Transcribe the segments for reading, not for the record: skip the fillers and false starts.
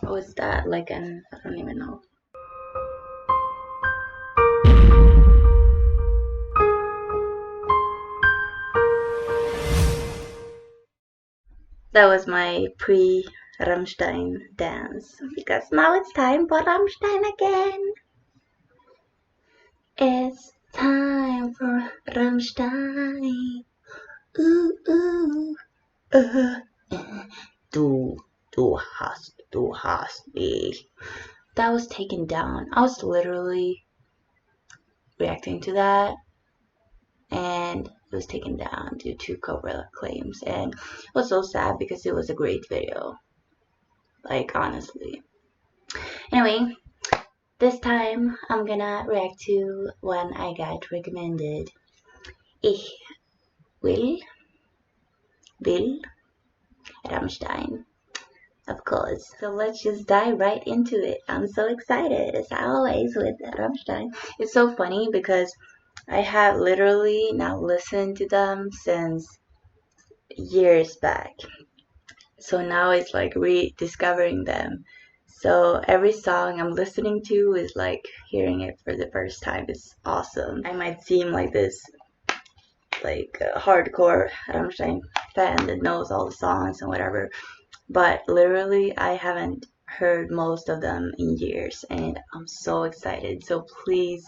Was that like an, I don't even know. That was my pre-Rammstein dance, because now it's time for Rammstein again. It's time for Rammstein. Ooh, ooh. Du hast mich. That was taken down. I was literally reacting to that, and it was taken down due to copyright claims, and it was so sad because it was a great video, like, honestly. Anyway, this time I'm gonna react to one I got recommended. Ich will Rammstein, of course. So let's just dive right into it. I'm so excited, as always with Rammstein. It's so funny because I have literally not listened to them since years back. So now it's like rediscovering them. So every song I'm listening to is like hearing it for the first time. It's awesome. I might seem like this like a hardcore Rammstein fan that knows all the songs and whatever, but literally I haven't heard most of them in years, and I'm so excited. So please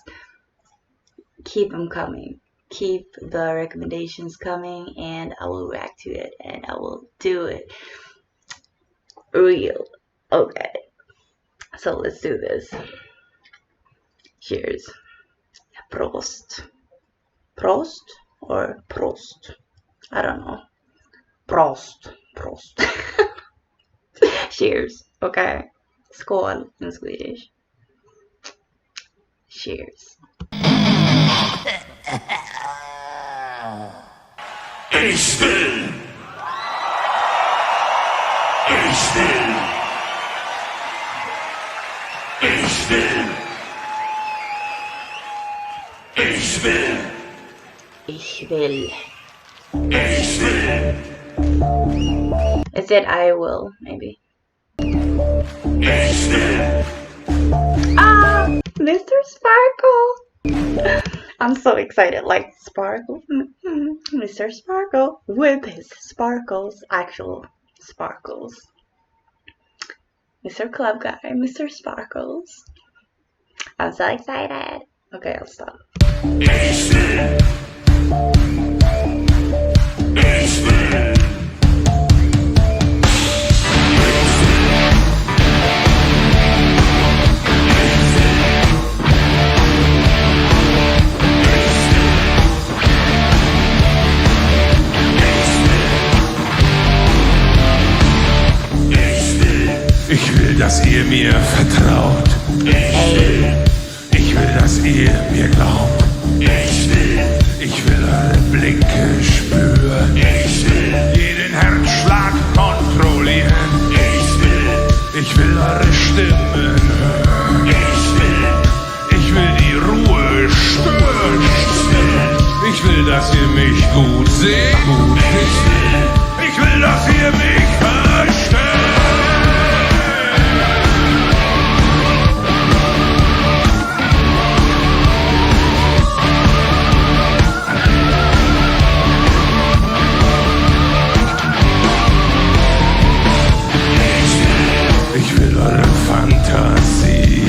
keep them coming. Keep the recommendations coming, and I will react to it, and I will do it real. Okay, so let's do this. Cheers. Prost. Prost or Prost? I don't know. Prost. Cheers. Okay. Skål in Swedish. Cheers. Ich will. Ich will. Ich will. Ich will. Ich will. Ich will. It said I will, maybe. Ich will. Ah, Mr. Sparkle. I'm so excited, like Sparkle. Mr. Sparkle with his sparkles, actual sparkles. Mr. Club Guy, Mr. Sparkles. I'm so excited. Okay, I'll stop. Ich will. Ich will. Ich will, dass ihr mir vertraut. Ich will, dass ihr mir glaubt. Ich will eure Blicke spüren. Jeden Herzschlag kontrollieren. Ich will eure Stimmen hören. Ich will die Ruhe stören. Ich will, dass ihr mich gut seht. Ich will, dass ihr mich versteht. Ich will eure Fantasie.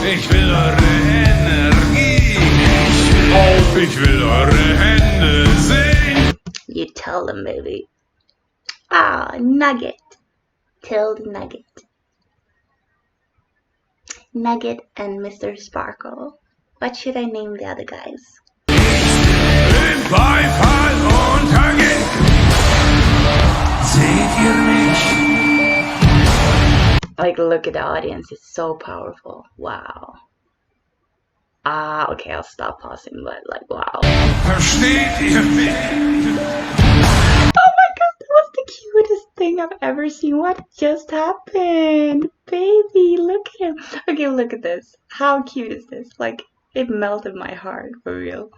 Ich will eure Energie. Ich will eure Hände sehen. You tell them, baby. Ah, Nugget. Tell the Nugget. Nugget and Mr. Sparkle. What should I name the other guys? Im Beifall untergehen. Seht ihr mich? Like, look at the audience, it's so powerful. Wow. Ah, okay, I'll stop pausing, but like, wow. Versteht ihr mich? Oh my god, that was the cutest thing I've ever seen. What just happened? Baby, look at him. Okay, look at this. How cute is this? Like, it melted my heart, for real.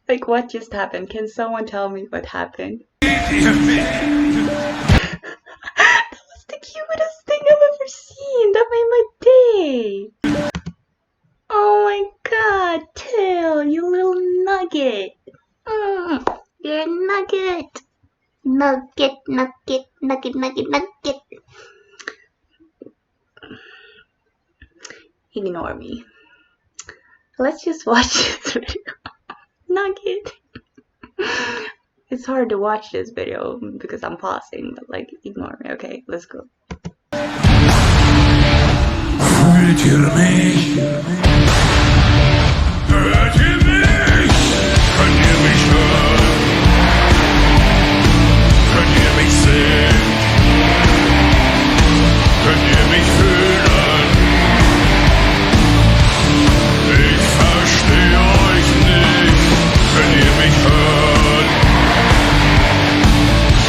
Like, what just happened? Can someone tell me what happened? Versteht ihr mich? That was the cutest thing I've ever nugget. Ignore me. Let's just watch this video. Nugget. It's hard to watch this video because I'm pausing, but like, ignore me, okay? Let's go. Fühlt ihr mich? Hört ihr mich? Könnt ihr mich hören? Könnt ihr mich sehen? Könnt ihr mich fühlen? Ich verstehe euch nicht. Könnt ihr mich hören?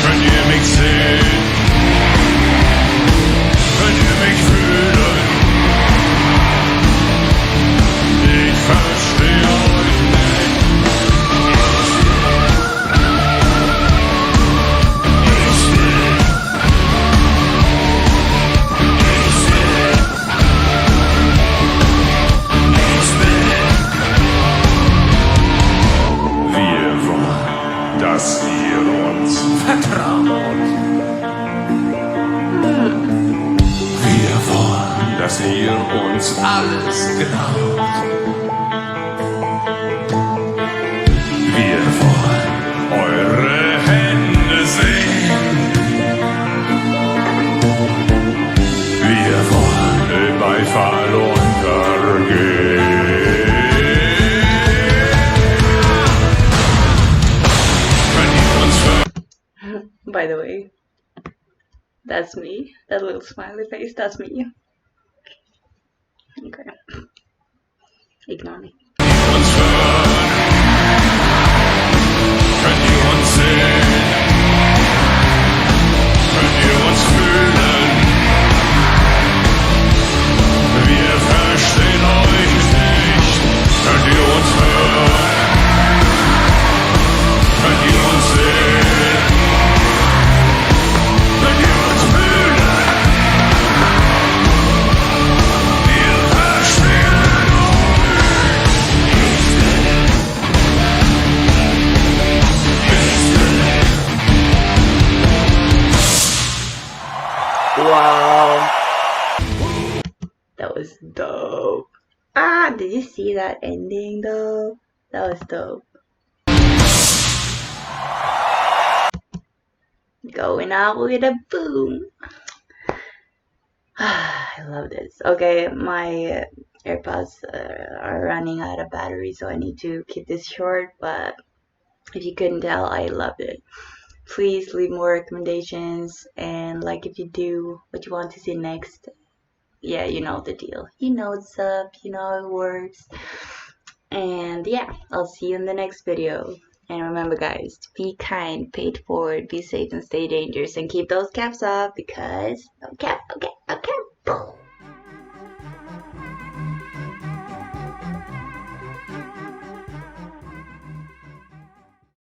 Könnt ihr mich sehen? Könnt ihr mich fühlen? Ich verstehe euch nicht. Wir wollen, dass ihr uns vertraut. Wir wollen, dass ihr uns alles glaubt. Wir wollen eure Hände sehen. Wir wollen im Beifall untergehen. Könnt ihr uns By the way, that's me. That little smiley face, that's me. Okay. Ignore me. uns hören? Könnt ihr uns sehen? Könnt ihr uns fühlen? Wir verstehen euch nicht. Könnt ihr uns hören? Könnt ihr uns sehen? Könnt ihr uns fühlen? Wir verstehen Wow. That was dope. Ah, did you see that ending though? That was dope. Going out with a boom. I love this. Okay, my AirPods are running out of battery, so I need to keep this short, but if you couldn't tell, I loved it. Please leave more recommendations, and like if you do what you want to see next. Yeah, you know the deal. You know what's up, you know how it works. And yeah, I'll see you in the next video. And remember guys, to be kind, pay it forward, be safe and stay dangerous, and keep those caps off because okay.